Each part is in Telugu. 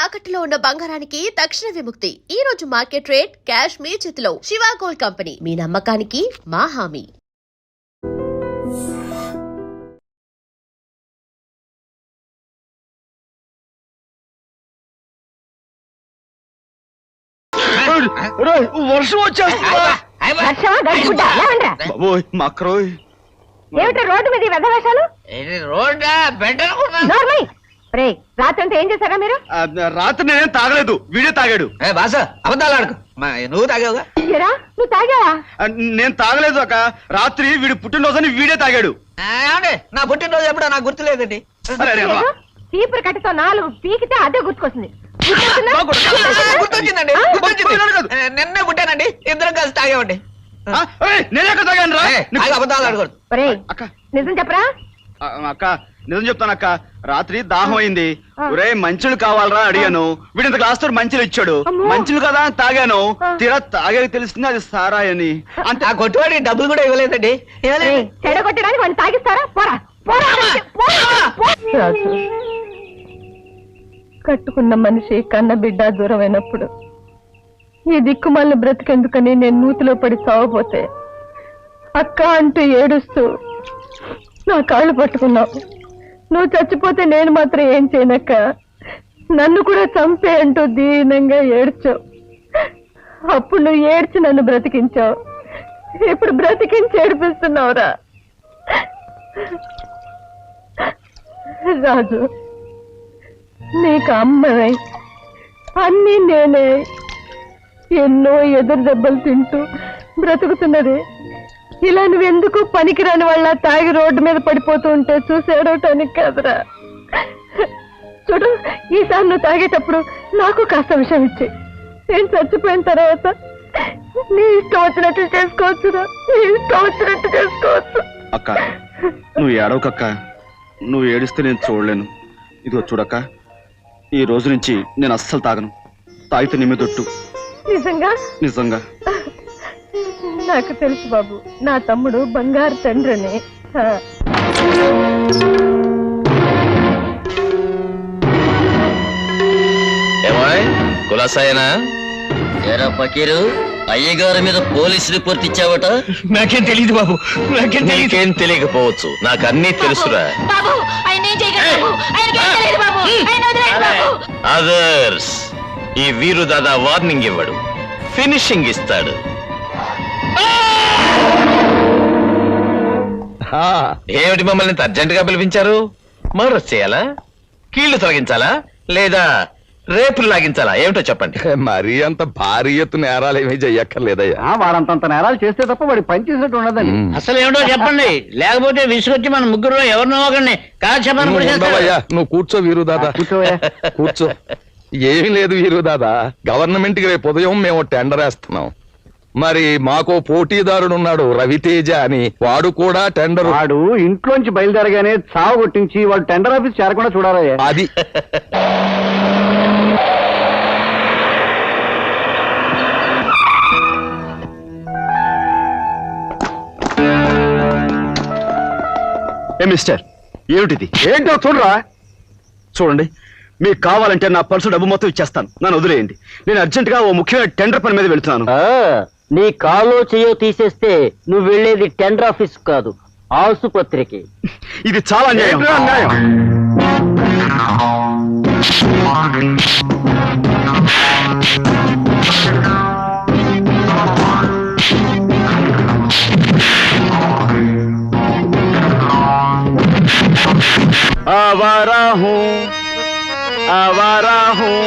తాకట్టులో ఉన్న బంగారానికి తక్షణ విముక్తి. ఈ రోజు మార్కెట్ రేట్ క్యాష్ మీ చేతిలో. శివ గోల్డ్ కంపెనీ, మీ నమ్మకానికి మా హామీ. వర్షం వచ్చేస్తుందా? ఏమిటో రోడ్డు మీద వెధవేషాలు? రాత్రి అంతా ఏం చేశారా మీరు? రాత్రి నేనేం తాగలేదు, వీడే తాగాడు. అబద్ధాలు ఆడకు, నువ్వు తాగావుగా. నువ్వు తాగావా? నేను తాగలేదు అక్క. రాత్రి వీడి పుట్టినరోజని వీడే తాగాడు. నా పుట్టినరోజు ఎప్పుడో నాకు గుర్తులేదండి. చీపురు కట్టతో 4 పీకితే అదే గుర్తుకొస్తుంది. గుర్తొచ్చిందండి, నిన్నే పుట్టానండి. ఇద్దరం కలిసి తాగామండి. నేనే తాగాను రా. అబద్ధాలు ఆడకూడదు. నిజం చెప్పరా? అక్క నిజం చెప్తానక్క. రాత్రి దాహం అయింది. ఒరే మంచులు కావాలరా అడిగాను. వీడింత గ్లాస్ తో మంచులు ఇచ్చాడు. మంచులు కదా అని తాగాను. తీరా తాగాక తెలిసింది అది సారాయని. అంతే. ఆ కొట్టువాడికి డబ్బులు కూడా ఇవ్వలేదండి. చెడగొట్టడానికి వాడిని తాగిస్తారా? పోరా కట్టుకున్న మనిషి కన్న బిడ్డ దూరమైనప్పుడు ఈ దిక్కుమాలిన బ్రతికెందుకని నేను నూతిలో పడి చావపోతే అక్క అంటూ ఏడుస్తూ నా కాళ్ళు పట్టుకున్నావు. నువ్వు చచ్చిపోతే నేను మాత్రం ఏం చేయనక్క, నన్ను కూడా చంపే అంటూ దీనంగా ఏడ్చావు. అప్పుడు నువ్వు ఏడ్చి నన్ను బ్రతికించావు. ఇప్పుడు బ్రతికించి ఏడిపిస్తున్నావురా రాజు. నీకు అమ్మనై అన్నీ నేనే ఎన్నో ఎదురు దెబ్బలు తింటూ బ్రతుకుతున్నది. ఇలా నువ్వెందుకు పనికిరాని వాళ్ళ తాగి రోడ్డు మీద పడిపోతూ ఉంటే చూసేయడానికి కాదురా. చూడు, ఈసారి నువ్వు తాగేటప్పుడు నాకు కాస్త విషయం ఇచ్చి నేను చచ్చిపోయిన తర్వాత నీ ఇష్టం వచ్చినట్టు చేసుకోవచ్చురా. నీ ఇష్టం వచ్చినట్టు చేసుకోవచ్చు. అక్క నువ్వు ఏడవకక్క. నువ్వు ఏడిస్తే నేను చూడలేను. ఇదిగో చూడక్క, ఈ రోజు నుంచి నేను అస్సలు తాగను. తాగితే నీ మీద ఒట్టు. నిజంగా? నిజంగా. నాకు తెలుసు బాబు, నా తమ్ముడు బంగారు తండ్రిని. కులాసాయనా? ఎరా పకీరు, అయ్యగారి మీద పోలీస్ రిపోర్ట్ ఇచ్చావట? నాకేం తెలియదు బాబు, నాకేం తెలియకపోవచ్చు, నాకు అన్నీ తెలుసురా. అదర్స్, ఈ వీరు దాదా వార్నింగ్ ఇవ్వడు, ఫినిషింగ్ ఇస్తాడు. ఏమిటి మమ్మల్ని అర్జెంట్ గా పిలిపించారు? మర్డర్ చేయాలా, కీళ్లు తొలగించాలా, లేదా రేపులు లాగించాలా? ఏమిటో చెప్పండి. మరీ అంత భారీ ఎత్తు నేరాలు ఏమీ చెయ్యక్కర్లేదయ్యా. వాడంతంత నేరాలు చేస్తే తప్ప వాడి పని చేసినట్టు ఉండదండి. అసలు ఏమిటో చెప్పండి, లేకపోతే విసుగొచ్చి మన ముగ్గురు ఎవరినో ఒకరిని ఉండవయ్యా, నువ్వు కూర్చో వీరు దాదా, కూర్చో. ఏమీ లేదు వీరు దాదా, గవర్నమెంట్ కి రేపు ఉదయం మేము టెండర్ వేస్తున్నాం. మరి మాకో పోటీదారుడు ఉన్నాడు రవితేజ అని, వాడు కూడా టెండర్. వాడు ఇంట్లోంచి బయలుదేరగానే చావు కొట్టించి వాడు టెండర్ ఆఫీస్ చేరకుండా చూడాలయ్యా. అది మిస్టర్, ఏమిటిది? ఏంటో చూడరా. చూడండి, మీకు కావాలంటే నా పర్సు డబ్బు మొత్తం ఇచ్చేస్తాను. నన్ను వదిలేయండి. నేను అర్జెంట్ గా ఓ ముఖ్యమైన టెండర్ పని మీద వెళ్తున్నాను. నీ కాలో చేయో తీసేస్తే నువ్వు వెళ్ళేది టెండర్ ఆఫీస్ కాదు, ఆసుపత్రికి. ఇది చాలా అన్యాయం. आवारा हूँ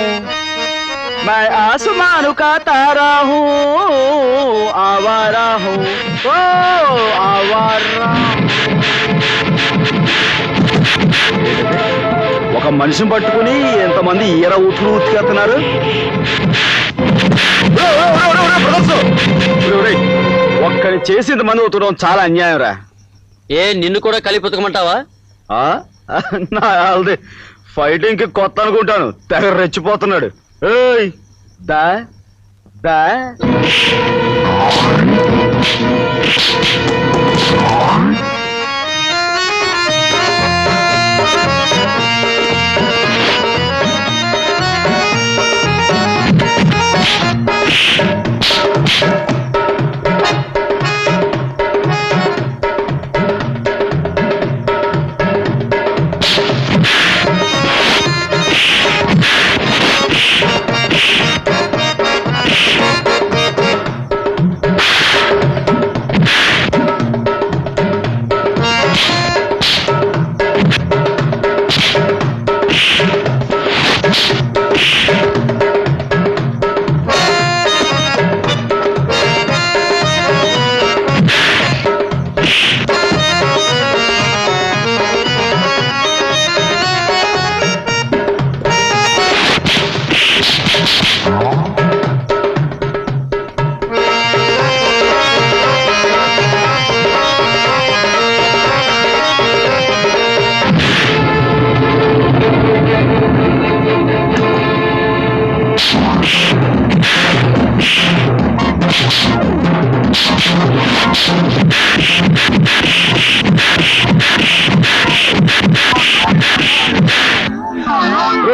मैं आसमान का तारा हूँ, आवारा हूँ, ओ आवारा. ఒక మనిషిని పట్టుకుని ఎంతమంది ఈర ఊతులు ఉతికేస్తున్నారు. ఒక్కని చేసి ఇంతమంది ఉతకడం చాలా అన్యాయం రా. ఏ నిన్ను కూడా కలిపి ఉతకమంటావా? ఫైటింగ్ కి కొత్త అనుకుంటాను, తెగ రెచ్చిపోతున్నాడు. ఏయ్ దా దా.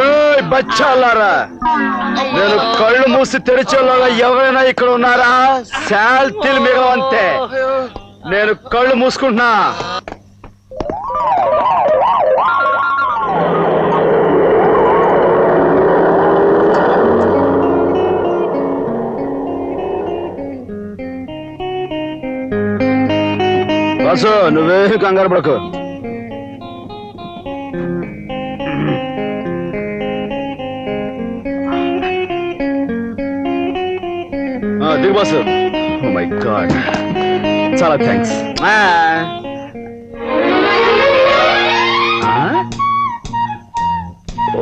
ఏయ్ బచ్చాలారా, నేను కళ్ళు మూసి తెరిచేలాగా ఎవరైనా ఇక్కడ ఉన్నారా? శాల్తీలు మిగలవంతే. నేను కళ్ళు మూసుకుంటున్నా. బాసు నువ్వే కంగారు పడకు. దిగు బాసు. ఓ మై గాడ్, చాలా థ్యాంక్స్.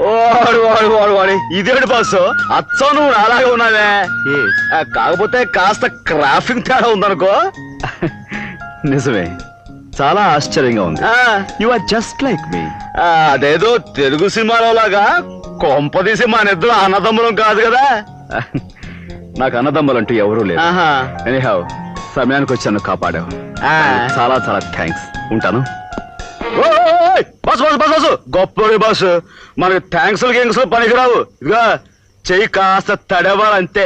వాడు వాడు వాడు వాడి ఇదేంటి బాసు, అచ్చం నువ్వు అలాగే ఉన్నావే. కాకపోతే కాస్త క్రాఫింగ్ తేడా ఉందనుకో. నిజమే, చాలా ఆశ్చర్యంగా ఉంది. యు ఆర్ జస్ట్ లైక్ మీ. అదేదో తెలుగు సినిమాలో లాగా కొంపదీసి మా నిద్ర అన్నదమ్ములం కాదు కదా. నాకు అన్నదమ్ములంటూ ఎవరూ లేరు. ఎనీహౌ, సమయానికి వచ్చాను, కాపాడావు. చాలా చాలా థ్యాంక్స్. ఉంటాను. బస్ బస్ బస్ బస్ గొప్ప బాసు. మనకి థ్యాంక్స్ గింగ్స్ పనికిరావు. ఇదిగా చెయ్యి కాస్త తడవాలంతే.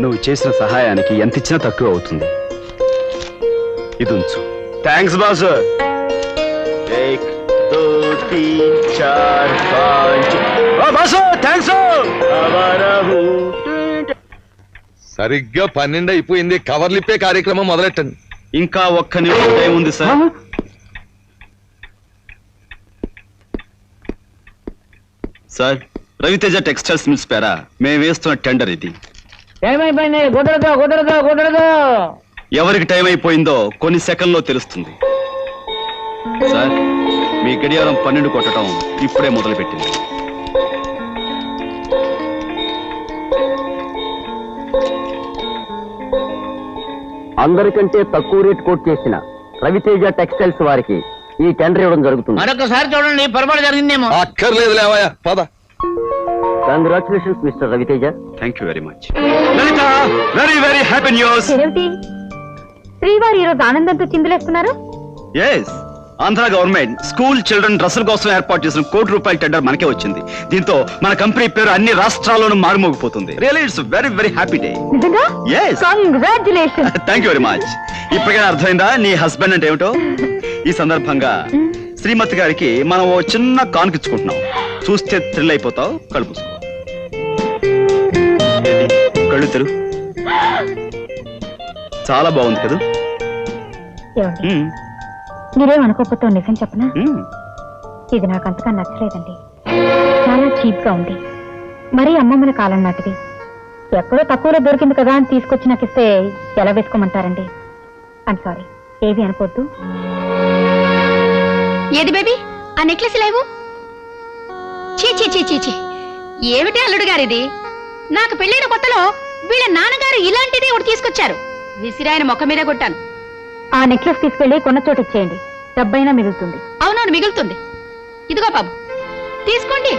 నువ్వు చేసిన సహాయానికి ఎంత ఇచ్చినా తక్కువ అవుతుంది. ఇది ఉంచు. Thanks boss. 1 2 3 4 5. Boss thanks. సరిగ్గా 12 అయిపోయింది. కవర్లిప్పే కార్యక్రమం మొదలెట్టండి. ఇంకా ఒక్క నిమిషం టైం ఉంది sir. Sir, Ravi Teja textiles mills పేరా మేము వేస్తున్న టెండర్ ఇది. ఏమైపోయింది? కుదరదు కుదరదు కుదరదు. ఎవరికి టైం అయిపోయిందో కొన్ని సెకండ్లో తెలుస్తుంది. సార్, మీ గడియారం 12 కొట్టడం ఇప్పుడే మొదలుపెట్టింది. అందరికంటే తక్కువ రేట్ కోట్ చేసిన రవితేజ టెక్స్టైల్స్ వారికి ఈ టెండర్ ఇవ్వడం జరుగుతుంది. మరొకసారి చూడండి, పొరపాటు జరిగిందేమో. అక్కర్లేదు లేవయ్యా, పద. Congratulations mister Ravi Teja. Thank you very much. Lalitha, very very happy news. ఏమిటి శ్రీవారు ఈరోజు ఆనందంతో చిందులేస్తున్నారు? Yes, Andhra government school children డ్రెస్సుల కోసం ఏర్పాటు చేసిన ₹1 కోటి టెండర్ మనకే వచ్చింది. దీంతో మన కంపెనీ పేరు అన్ని రాష్ట్రాల్లోనూ మారుమోగిపోతుంది. Really it's very very happy day. నిజంగా? Yes. Congratulation. Thank you very much. ఇప్పటికైనా అర్థమైందా నీ హస్బెండ్ అంటే ఏమిటో? ఈ సందర్భంగా శ్రీమతి గారికి మనం ఓ చిన్న కానుకిచ్చుకుంటున్నాం. చూస్తే థ్రిల్ అయిపోతావు. కళ్ళు పూసుకో. కళ్ళు తెరు. చాలా బాగుంది కదా? మీరేమనుకోకపోతే నిజం చెప్పనా? ఇది నాకు అంతగా నచ్చలేదండి. చాలా చీప్ గా ఉంది. మరీ అమ్మమ్మల కాలం నాటిది. ఎక్కడో తక్కువలో దొరికింది కదా అని తీసుకొచ్చి నాకు ఇస్తే ఎలా వేసుకోమంటారండి? ఐమ్ సారీ, ఏవి అనుకోద్దు. ఏది బేబీ, ఆ నెక్లెస్ లేవు? చీ చీ చీ చీ చీ, ఏమిటి అల్లుడు గారిది? నాకు పెళ్ళైన కొత్తలో వీళ్ళ నాన్నగారు ఇలాంటిదే ఒకటి తీసుకొచ్చారు. విసిరాయన మొక్క మీద కొట్టాను. ఆ నెక్లెస్ తీసుకెళ్లి కొన్న చోట ఇచ్చేయండి, డబ్బైనా మిగులుతుంది. అవునవును, మిగులుతుంది. ఇదిగో బాబు, తీసుకోండి.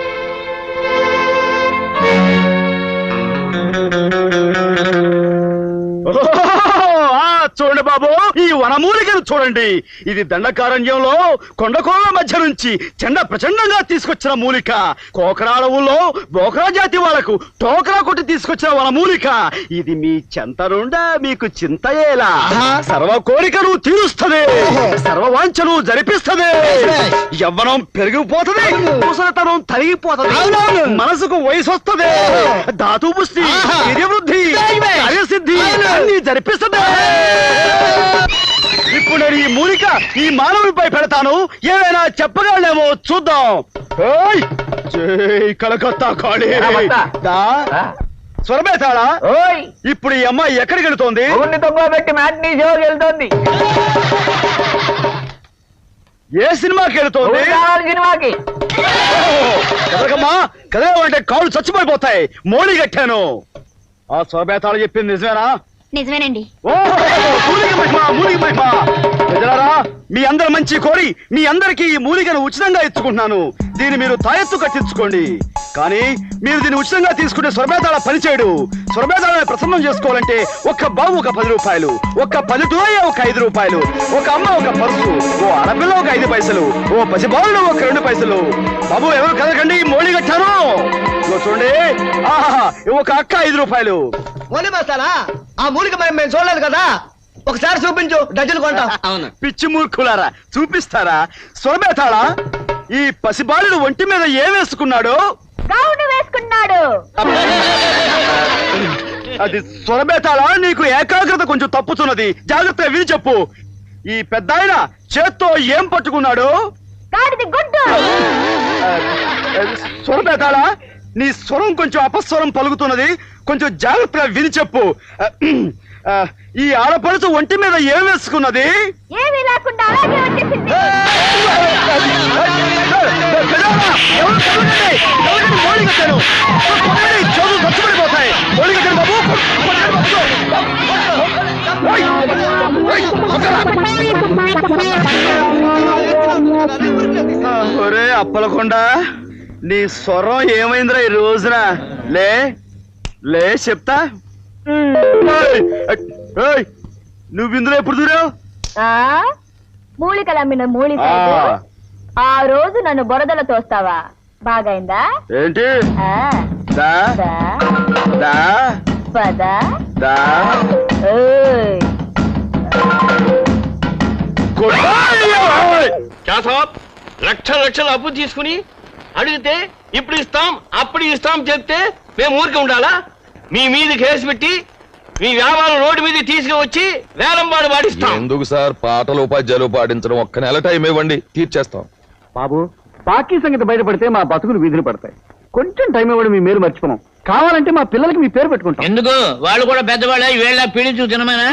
చూడండి బాబు, ఈ వనమూలికను చూడండి. ఇది దండకారణ్యంలో కొండకోల మధ్య నుంచి చెండ ప్రచండంగా తీసుకొచ్చిన మూలిక. కోకరాడవుల్లో బోకరా జాతి వాళ్లకు టోకరా కొట్టి తీసుకొచ్చిన వనమూలిక. ఇది మీ చెంతనుండా మీకు చింతయేలా. సర్వ కోరికను తీరుస్తుంది, సర్వ వాంఛను జరిపిస్తుంది. యవ్వనం పెరిగిపోతుంది, ముసలితనం తరిగిపోతుంది, మనసుకు వయసు వస్తుంది, ధాతు పుష్టి, వృద్ధి, కార్యసిద్ధి అన్ని జరిపిస్తుంది. ఇప్పుడు నేను ఈ మూలిక ఈ మానవుడిపై పెడతాను. ఏమైనా చెప్పగలనేమో చూద్దాం. జై కలకత్తా కాళీ. స్వరమేతాడా? ఇప్పుడు ఈ అమ్మాయి ఎక్కడికి వెళుతోంది? పెట్టి మ్యాట్నీ షోకి వెళ్తోంది. ఏ సినిమాకి వెళుతోంది? సినిమాకి. కదలకమ్మా, కదలవంటే కాళ్ళు చచ్చిపోయిపోతాయి. మోడీ కట్టాను. ఆ స్వరమేతాడు చెప్పింది నిజమేనా? నిజమేనండి. ప్రజలారా, మీ అందరి మంచి కోరి మీ అందరికీ ఈ మూలికను ఉచితంగా ఇచ్చుకుంటున్నాను. దీన్ని మీరు తాయెత్తు కట్టించుకోండి. కానీ మీరు దీన్ని ఉచితంగా తీసుకునే స్వరభేదాల పనిచేయడు. స్వరభేదాలను ప్రసన్నం చేసుకోవాలంటే ఒక్క బాబు ఒక 10 రూపాయలు, ఒక్క పల్లెటూరయ్య ఒక 5 రూపాయలు, ఒక అమ్మ ఒక పరుసు, ఓ ఆడపిల్ల ఒక 5 పైసలు, ఓ పసిబాలుడు ఒక 2 పైసలు. బాబు ఎవరు కదకండి, మోళీ కట్టాను. చూడండి, ఆహా, ఒక అక్క 5 రూపాయలు. ఓన్లీ మస్తానా ఆ మూలిక మేము చూడలేదు కదా, ఒకసారి చూపించు, డజన్ కొంటాం. అవును. పిచ్చి మూర్ఖులారా, చూపిస్తారా? స్వరబేతాళ, ఈ పసిబాలుడు ఒంటి మీద ఏం వేసుకున్నాడు? గౌను వేసుకున్నాడు. అది స్వరబేతాళ, నీకు ఏకాగ్రత కొంచెం తప్పుతున్నది. జాగ్రత్తగా విని చెప్పు. ఈ పెద్దాయన చేత్తో ఏం పట్టుకున్నాడు? గాడిది గుడ్డు. స్వరబేతాళ, నీ స్వరం కొంచెం అపస్వరం పలుకుతున్నది. కొంచెం జాగ్రత్తగా విని చెప్పు. ఈ ఆడపడుచు ఒంటి మీద ఏం వేసుకున్నది? ఏమీ లేకుండా అలాగే వచ్చేసింది. ఒరే అప్పలకొండ, నీ స్వరం ఏమైందిరా ఈ రోజున? లే లే చెప్తా. నువ్వు ఇందులో ఎప్పుడు దూరావు? మూలికలు అమ్మిన మూలి ఆ రోజు నన్ను బురదలో తోస్తావా? బాగైందా ఏంటి? దా దా పద దా లక్షలు అప్పు తీసుకుని అడిగితే ఇప్పుడు ఇస్తాం అప్పుడు ఇస్తాం చెప్తే మేము ఊరికే ఉండాలా? మీ మీద కేసు పెట్టి మీ వ్యాపారం రోడ్డు మీద తీసుకువచ్చి వేలంపాడు పాటిస్తాం. ఎందుకు సార్ పాటలు ఉపాధ్యాయులు పాటించడం? ఒక్క నెల టైం ఇవ్వండి, తీర్చేస్తాం. బాబు, బాకీ సంగతి బయటపడితే మా బతుకులు వీధులు పడతాయి. కొంచెం టైం ఇవ్వడం మీ మేలు మర్చిపోం. కావాలంటే మా పిల్లలకి మీ పేరు పెట్టుకుంటాం. ఎందుకు? వాళ్ళు కూడా పెద్దవాళ్ళ వేళ పీడించు తినమేనా?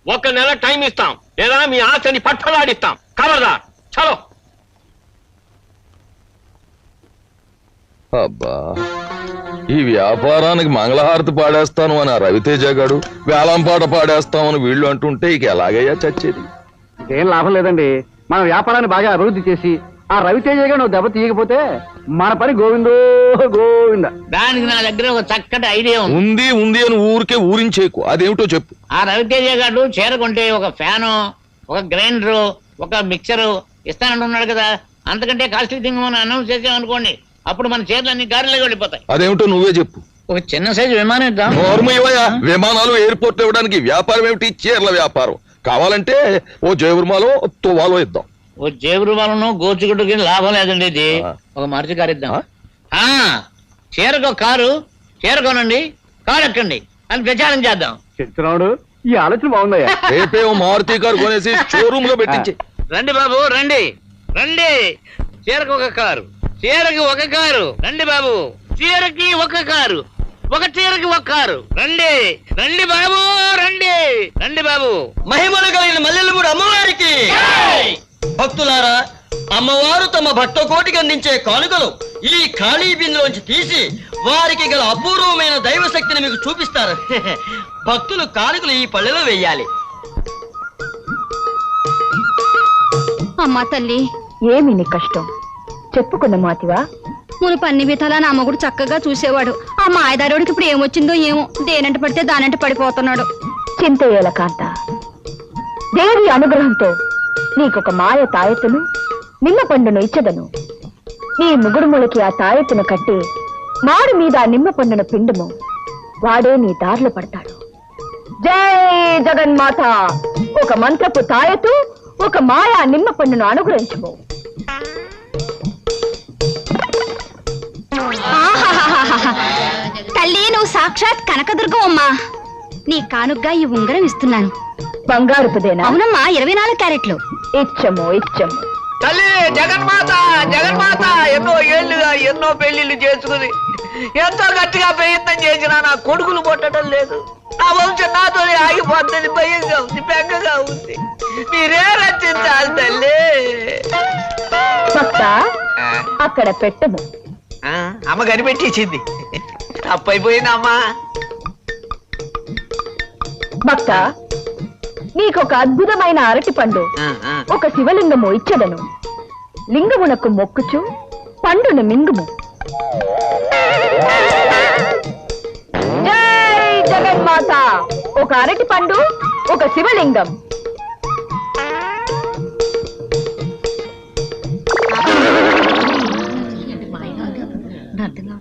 ఒక నెల టైం ఇస్తాం, లేదా మీ ఆశని పట్టలాడిస్తాం. కలదా చలో. అబ్బా, ఈ వ్యాపారానికి మంగళహారతి పాడేస్తాను అని ఆ రవితేజ గాడు, వేలం పాట పాడేస్తామని వీళ్ళు అంటుంటే ఇక ఎలాగయ్యా చచ్చేది? ఏం లాభం లేదండి. మన వ్యాపారాన్ని బాగా అభివృద్ధి చేసి ఆ రవితేజ గారు నువ్వు దెబ్బ తీయకపోతే మన పని గోవిందో గోవింద. దానికి నా దగ్గర ఒక చక్కటి ఐడియా ఉంది. ఉంది అని ఊరికే ఊరించేకు. అదేమిటో చెప్పు. ఆ రవితేజ గారు చేరకుంటే ఒక ఫ్యాను, ఒక గ్రైండరు, ఒక మిక్సరు ఇస్తానంటున్నాడు కదా. అంతకంటే కాస్ట్లీ థింగ్ మనం అనౌన్స్ చేసామనుకోండి, అప్పుడు మన చీరలన్నీ గారిలోకి వెళ్ళిపోతాయి. అదేమిటో నువ్వే చెప్పు. ఒక చిన్న సైజు విమానం ఇద్దాం. నోర్మయ్యా, విమానాలు ఎయిర్పోర్ట్ ఇవ్వడానికి వ్యాపారం ఏమిటి? చీరల వ్యాపారం. కావాలంటే ఓ జేవురుమాలో తువాలో ఇద్దాం. ఓ జేబు రూపాయలను గోచుగుడ్డుకి లాభం లేదండి. ఇది ఒక మారుతి కారు ఇద్దాం. చీరకు ఒక కారు, చీర కొనండి, కారు ఎక్కండి అని ప్రచారం చేద్దాం. చెప్తున్నాడు, ఈ ఆలోచన బాగుందయ్యా. రేపే ఓ మారుతి కారు కొనేసి షోరూమ్ లో పెట్టించి. రండి బాబు రండి రండి. చీరకు ఒక కారు, చీరకి ఒక కారు. రండి బాబు, చీరకి ఒక కారు, ఒక చీరకి ఒక కారు. రండి రండి బాబు రండి రండి బాబు. మహిమలు కలిగిన మల్లెలమూడు అమ్మవారికి భక్తులారా, అమ్మవారు తమ భక్త కోటికి అందించే కానుకలు ఈ ఖాళీ బిందులోంచి తీసి వారికి గల అపూర్వమైన దైవ శక్తిని మీకు చూపిస్తారు. భక్తులు కానుకలు ఈ పళ్ళెలో వెయ్యాలి. అమ్మా తల్లి, ఏమి నీ కష్టం? చెప్పుకున్న మాతివా? మునుపు అన్ని విధాలా నా మొగుడు చక్కగా చూసేవాడు. ఆ మాయదారుడికి ఇప్పుడు ఏమొచ్చిందో ఏమో, దేనంట పడితే దానంట పడిపోతున్నాడు. చింతయ్యేల కాంత, దేవి అనుగ్రహంతో నీకొక మాయ తాయెత్తును, నిమ్మ పండును ఇచ్చదను. నీ ముగుడుములకి ఆ తాయెత్తును కట్టి మాడు మీద ఆ నిమ్మ పండును పిండుము, వాడే నీ దారిలో పడతాడు. జై జగన్మాత. ఒక మంత్రపు తాయెత్తు, ఒక మాయా నిమ్మ పండును అనుగ్రహించుము. తల్లి, నువ్వు సాక్షాత్ కనకదుర్గం అమ్మా. నీ కానుగ్గా ఈ ఉంగరం ఇస్తున్నాను. బంగారుపుదేనా? అవునమ్మా, 24 క్యారెట్లు. ఇచ్చము ఇచ్చము. తల్లి జగన్మాత, జగన్మాత ఎన్నో ఏళ్లుగా ఎన్నో పెళ్లిళ్ళు చేసుకుని ఎంతో గట్టిగా ప్రయత్నం చేసినా నా కొడుకులు పుట్టడం లేదు. నా వంశం నాతోనే ఆగిపోతుంది. భయంగా ఉంది, బెంగగా ఉంది. మీరే రచించాలి తల్లి. భక్త, అక్కడ పెట్టము. అమ్మ కనిపెట్టించింది. తప్పైపోయింది అమ్మా. భక్త నీకొక అద్భుతమైన అరటి పండు ఒక శివలింగము ఇచ్చదను. లింగమునకు మొక్కుచు పండును మింగుము. జై జగన్మాత. ఒక అరటి పండు ఒక శివలింగం.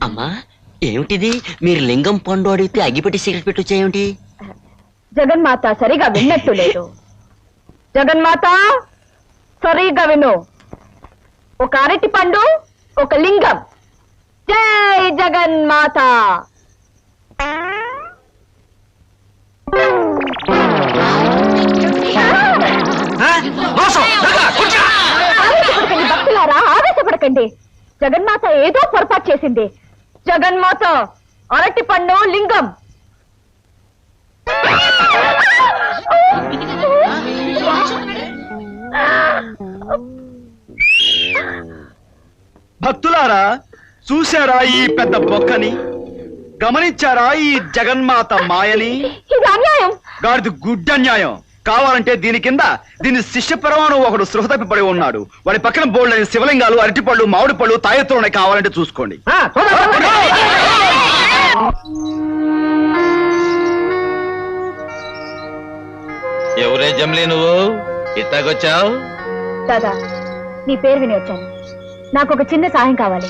అమ్మా ఏమిటిది? మీరు లింగం పండు అడిగితే అగ్గిపెట్టి సిగరెట్ పెట్టి వచ్చేయేమిటి? జగన్మాత సరిగా విన్నట్టు లేదు. జగన్మాత సరిగా విను. ఒక అరటి పండు ఒక లింగం. జై జగన్మాత. ఆవేశపడకండి భక్తులారా, ఆవేశపడకండి. జగన్మాత ఏదో పొరపాటు చేసింది. జగన్మాత అరటి పండు లింగం. భక్తులారా, చూశారా ఈ పెద్ద బొక్కని? గమనించారా ఈ జగన్మాత మాయని? ఇది అన్యాయం. గాడిది గుడ్డన్యాయం. కావాలంటే దీని కింద దీని శిష్య పరమాణు ఒకడు సృహ తప్పిపడి ఉన్నాడు. వాడి పక్కన బోల్డని శివలింగాలు, అరటిపళ్ళు, మామిడి పళ్ళు, తాయెత్తులు ఉన్నాయి. కావాలంటే చూసుకోండి. ఎవరే జమ్లీ నువ్వు ఇట్టాకొచ్చావు? దాదా నీ పేరు విని వచ్చాను. నాకు ఒక చిన్న సహాయం కావాలి.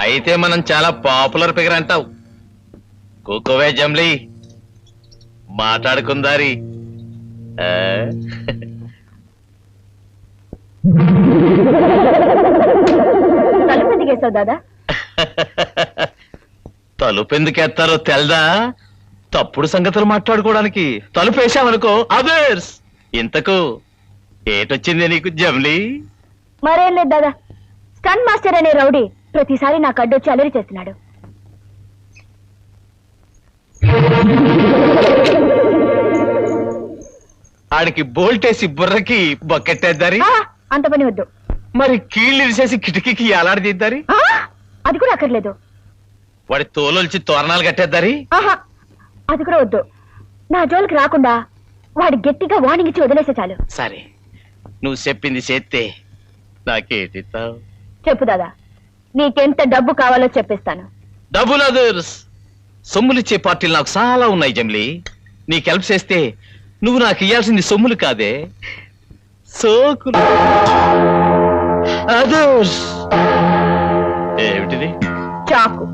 అయితే మనం చాలా పాపులర్ ఫిగర్ అంటావు. కూకోవే జమ్లీ, మాట్లాడుకుందారి. తలుపు ఎందుకేసావు దాదా? తలుపు ఎందుకెత్తారో తెల్దా? తప్పుడు సంగతులు మాట్లాడుకోవడానికి. తలుపు వేసామనుకో అదర్స్. ఇంతకు ఏటొచ్చింది నీకు జమ్లీ? మరేం లేదు దాదా. స్టన్ మాస్టర్ అనే రౌడీ ప్రతిసారి నాకు అడ్డొచ్చి అలరి చేస్తున్నాడు. ఆడికి బోల్టేసి బుర్రకి బొక్కెట్టేద్దారి. అంత పని వద్దు. మరి కీళ్ళు విరిసేసి కిటికీకి ఎలాడదీద్దారి. అది కూడా అక్కర్లేదు. వాడి తోలొల్చి తోరణాలు కట్టేద్దారి. అది కూడా వద్దు. నా జోలికి రాకుండా వాడి గట్టిగా వార్నింగ్ ఇచ్చి వదిలేసే చాలు. సరే, నువ్వు చెప్పింది చేస్తే నాకేటిస్తావు? చెప్పు దాదా, నీకెంత డబ్బు కావాలో చెప్పిస్తాను. డబ్బులు అదర్స్. సొమ్ములిచ్చే పార్టీలు నాకు చాలా ఉన్నాయి జమ్లీ. నీకు హెల్ప్ చేస్తే నువ్వు నాకు ఇయ్యాల్సింది సొమ్ములు కాదే, సోకులు. అదర్స్. ఏమిటిది? చాకు.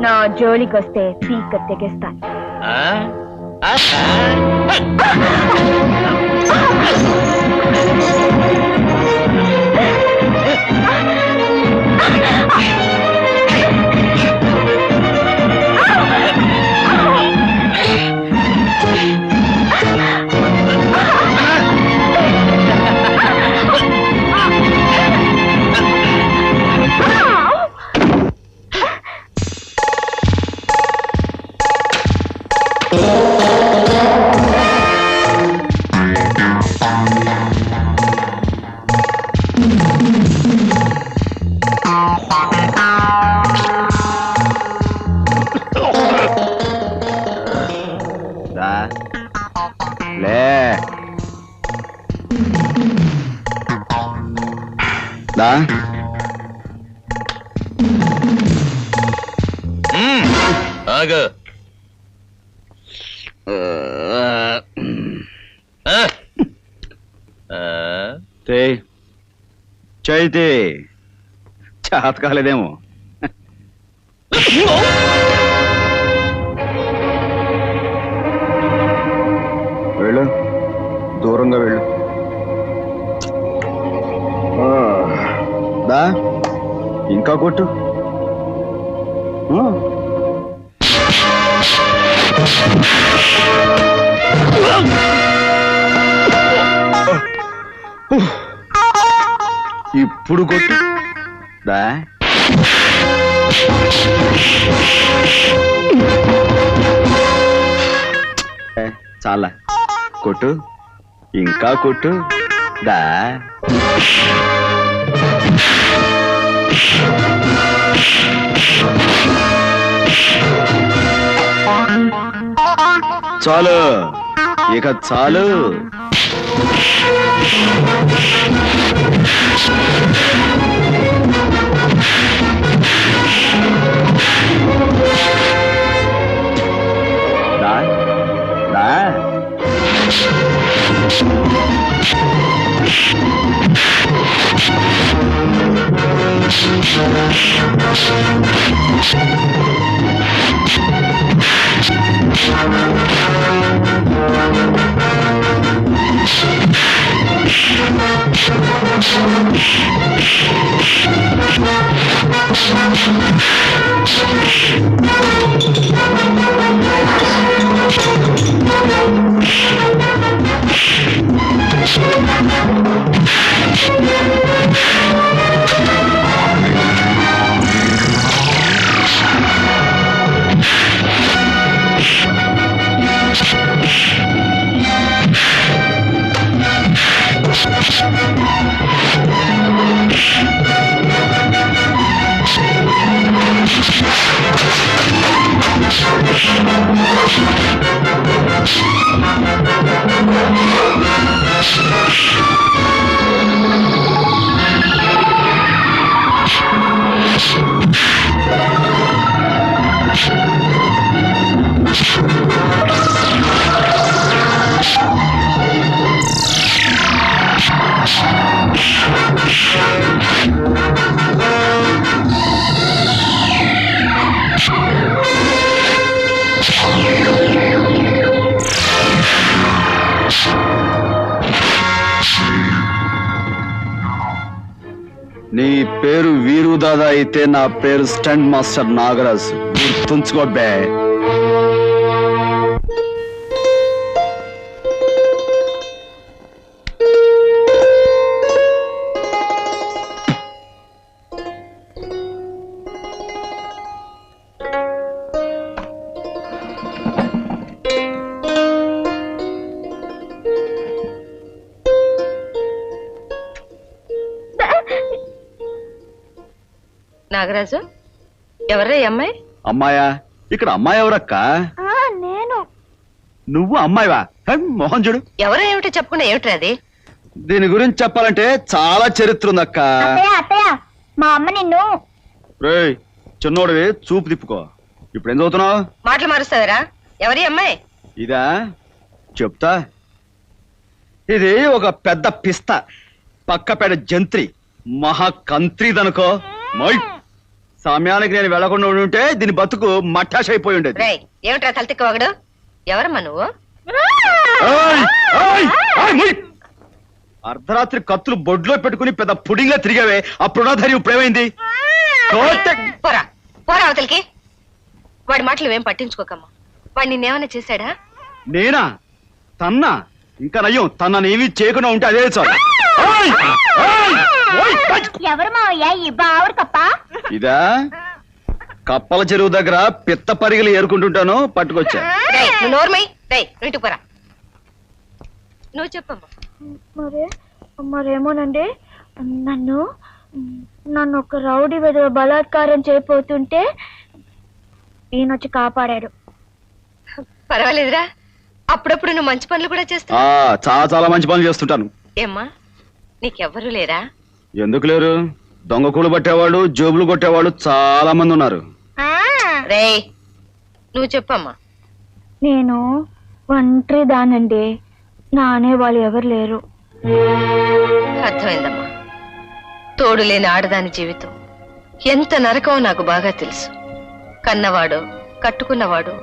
నా జోలికి వస్తే పీక తెగేస్తాను. ఆగు. చైతే చేత కాలేదేమో. వెళ్ళు, దూరంగా వెళ్ళు. దా ఇంకా కొట్టు. ఇప్పుడు కొట్టు. దా చాలా కొట్టు, ఇంకా కొట్టు. దా చాలు ఇక చాలు. దా, దా. నీ పేరు వీరు దాదా అయితే నా పేరు స్టంట్ మాస్టర్ నాగరాజు. గుర్తుంచుకో బే. నాగరాజు, ఎవరా ఈ అమ్మాయి? అమ్మాయా? ఇక్కడ అమ్మాయి ఎవరక్క? నేను. నువ్వు అమ్మాయివా? మొహం చూడు. ఎవరో ఏమిటో చెప్పకుండా ఏమిట్రా అది? దీని గురించి చెప్పాలంటే చాలా చరిత్ర ఉందక్క. మా అమ్మ నిన్ను. రేయ్ చిన్నోడివి, చూపు తిప్పుకో. ఇప్పుడు ఏం చదువుతున్నావు? మాటలు మారుస్తావరా? ఎవరి అమ్మాయి? ఇదా చెప్తా. ఇది ఒక పెద్ద పిస్త, పక్కపేట జంత్రి, మహాకంత్రిదనుకో. సమయానికి నేను వెళ్లకుండా ఉంటే దీని బతుకు మట్టాష్ అయిపోయి ఉండేది. రేయ్, ఏమిట్రా తలతిక్క ఒకడు? ఎవరమ్మా నువ్వు? ఏయ్, ఏయ్, ఏయ్, ముయ్. అర్ధరాత్రి కత్తులు బొడ్లో పెట్టుకుని పెద్ద పుడింగ్లా తిరిగావే, అప్పుడు ధైర్యం ఇప్పుడేమైంది? పోరా పోరా అవతలికి. వాడి మాటలు ఏం పట్టించుకోకమ్మా. వాడు నిన్నేమైనా చేశాడా? నేనా? తన్నా? ఇంకా నయ్యం, తననేమి చేయకుండా ఉంటే అదే చాలు. ఏయ్, ఏయ్, ఓయ్, ఏయ్. ఎవరు మావయ్య ఈ బావురు కప్ప? ఇదా కప్పల చెరువు దగ్గర పిత్త పరిగలు ఏరుకుంటుంటాను, పట్టుకొచ్చా. నువ్వు నోర్మై. ఇంటికి పోరా. నువ్వు చెప్పమ్మా. మరేమోనండి, నన్ను ఒక రౌడీ విధవ బలాత్కారం చేయబోతుంటే ఈయనొచ్చి కాపాడాడు. పర్వాలేదురా, అప్పుడప్పుడు నువ్వు మంచి పనులు కూడా చేస్తావు. చాలా చాలా మంచి పనులు చేస్తుంటాను. ఏమ్మా, నీకెవ్వరూ లేరా? ఎందుకు లేరు? దొంగ కూడు పట్టేవాళ్ళు, జోబులు కొట్టేవాళ్ళు చాలా మంది ఉన్నారు. రేయ్, నువ్వు చెప్పమ్మా. నేను ఒంటరి దానండి, నానే వాళ్ళు ఎవరు లేరు. అర్థమైందమ్మా. తోడు లేని ఆడదాని జీవితం ఎంత నరకమో నాకు బాగా తెలుసు. కన్నవాడు, కట్టుకున్నవాడు,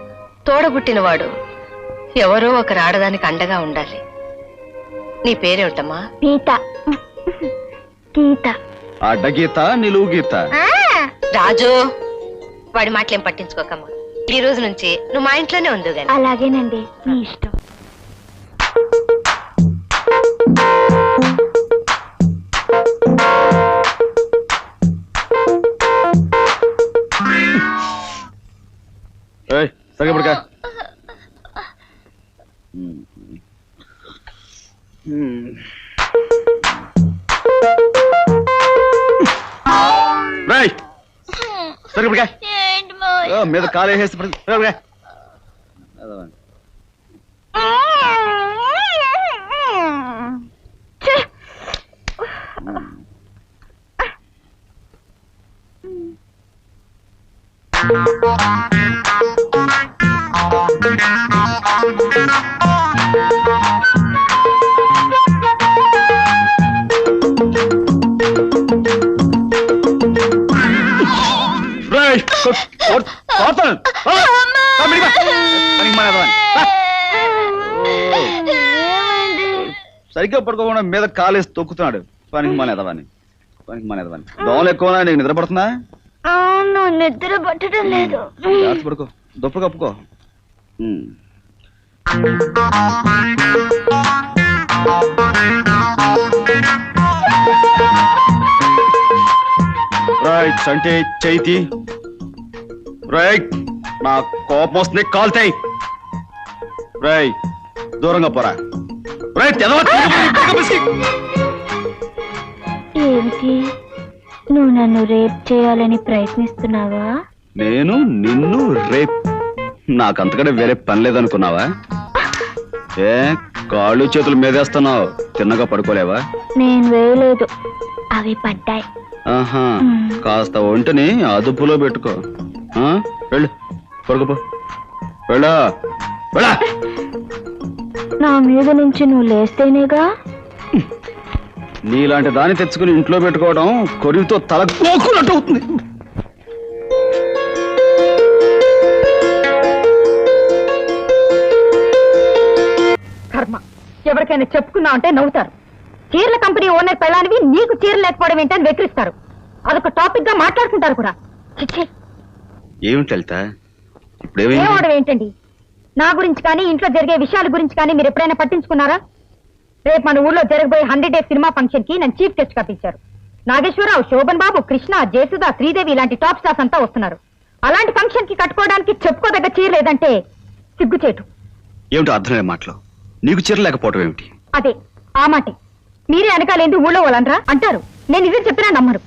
తోడబుట్టినవాడు ఎవరో ఒకరు ఆడదానికి అండగా ఉండాలి. నీ పేరేమిటమ్మా? గీత. గీత. అడ్డగీత, నిలువు గీత. రాజు, వాడి మాటలేం పట్టించుకోకమ్మా. ఈ రోజు నుంచి నువ్వు మా ఇంట్లోనే ఉండు గాని. అలాగేనండి, మీ ఇష్టం. సగపడకా. సరిపడకా మీద కాలు వేసేసి ఛే! రేయ్, పోతాను. పనికి మానేదవాని. సరిగ్గా పడుకోకుండా మీద కాలేసి తొక్కుతున్నాడు. పనికి మానేదవాని. దోమలు ఎక్కువ నీకు నిద్ర పడుతుందా? అవును, నిద్ర పట్టడం లేదు. జాగ్రత్త పడుకో, దుప్ప కప్పుకో. రైట్ అంటే చైతి. రైట్, నా కోపం వస్తుంది, కాల్తాయి. రై, దూరంగా పోరా. రైట్, ఏమిటి, నువ్వు నన్ను రేప్ చేయాలని ప్రయత్నిస్తున్నావా? నేను నిన్ను రేప్? నాకంతకంటే వేరే పని లేదనుకున్నావా? ఏ కాళ్ళు చేతులు మీదేస్తున్నావు, తిన్నగా పడుకోలేవా? నేను వేయలేదు, అవి పడ్డాయి. ఆహా, కాస్త ఒంటిని అదుపులో పెట్టుకో. వెళ్ళు, పడుకోపో. వెళ్ళా వెళ్ళా. నా మీద నుంచి నువ్వు లేస్తేనేగా. నీలాంటి దాన్ని తెచ్చుకుని ఇంట్లో పెట్టుకోవడం కొరివితో తల కోకున్నట్టు అవుతుంది. కర్మ, ఎవరికైనా చెప్పుకున్నావు అంటే నవ్వుతారు. చీరల కంపెనీ ఓనర్ పెళ్ళానివి నీకు చీర లేకపోవడం ఏంటని వెక్కిరిస్తారు. అదొక టాపిక్ గా మాట్లాడుకుంటారు కూడా. చిచ్చి, ఏమిటి లలిత ఇప్పుడు ఏమవడం ఏంటండి? నా గురించి కానీ ఇంట్లో జరిగే విషయాల గురించి కానీ మీరు ఎప్పుడైనా పట్టించుకున్నారా? రేపు మన ఊళ్ళో జరగబోయే 100 Days సినిమా ఫంక్షన్ కి నన్ను చీఫ్ గెస్ట్ గా పిలిచారు. నాగేశ్వరరావు, శోభన్ బాబు, కృష్ణ, జయసుధ, శ్రీదేవి ఇలాంటి టాప్ స్టార్స్ అంతా వస్తున్నారు. అలాంటి ఫంక్షన్ కి కట్టుకోవడానికి చెప్పుకోదగ్గ చీర లేదంటే సిగ్గుచేటు. ఏమిటి అర్థమైన మాటలు? నీకు చీర లేకపోవడం ఏమిటి? అదే ఆ మాటే. మీరే వెనకాలేంది ఊళ్ళో వాళ్ళనరా అంటారు. నేను ఇదే చెప్పినా నమ్మరు.